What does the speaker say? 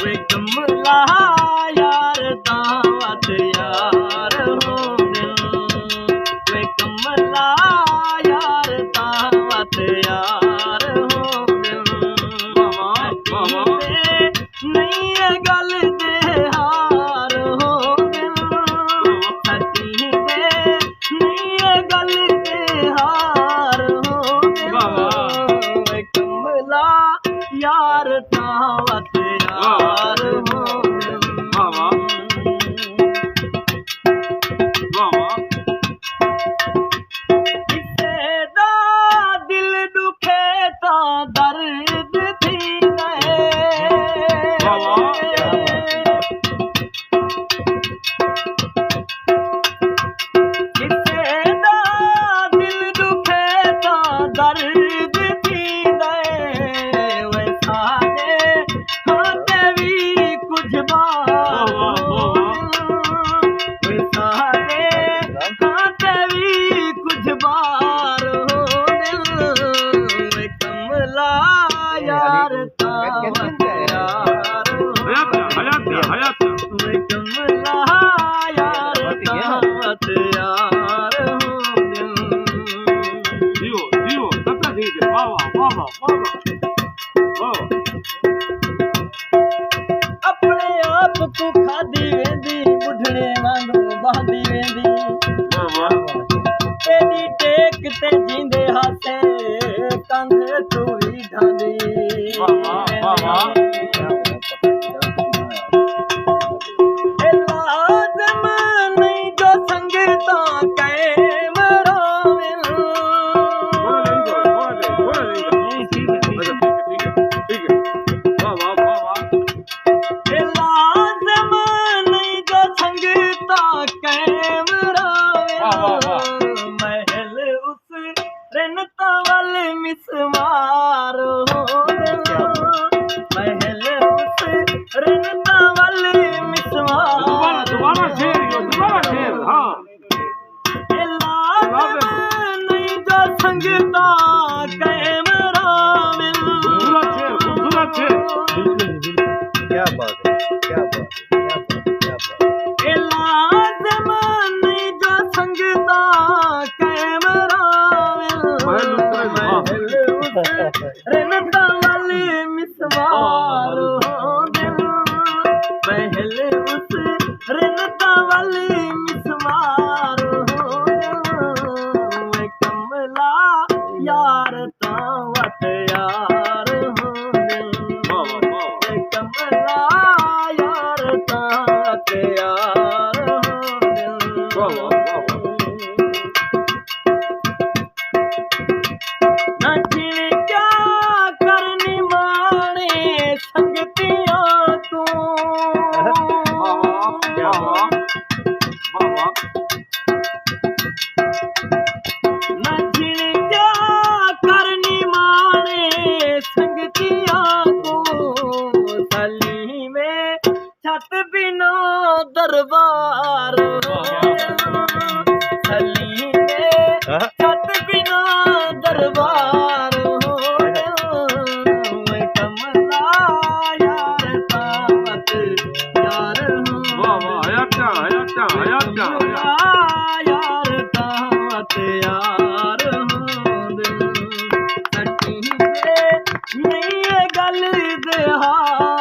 वे कमला यार दावत यार हो दिल वे कमला यार दावत यार हो दिल नहीं है गल दे हार हो दिल सती दे नहीं है गल दे हार हो दिल वे कमला यार दावत यार हो किसे दा दिल दुखे ता दर्द थी किसे दा दिल दुखे ता दर्द थी कुछ बार भी कुछ बार हो दिल कमला यार दावत यार कमला यार दावत यार हो अपने आप को खादी वेंदी बुढ़ड़े वांगू बहदी वेंदी तेरी टेक ते जींदे हासे कंधे तू ही ढांदी लाज़िम नहीं जो संगता कैम रोविल लाज़िम नहीं जो संगता कैम रोविल महल उस रनता वाले मिसमार हो दिल महल उस रनता वाले मिसमार लाज़िम नहीं जो संगता कैम रोविल क्या बात है क्या बात लाज़िम नहीं जो संगता कैम रोविल रनता वाले मिसवार हो दिल महल उस रनता वाले मिसवार हो दिल कमला यार दावत यार हो दिल कमला यार दावत यार हो दिल क्या करनी माने संगतियां तू क्या करनी माने संगतियां तू सली में छत बिना दरबार सली में छत बिना दरबार कमला यार दावत यार यार दावत यार सटी नहीं गल दे हार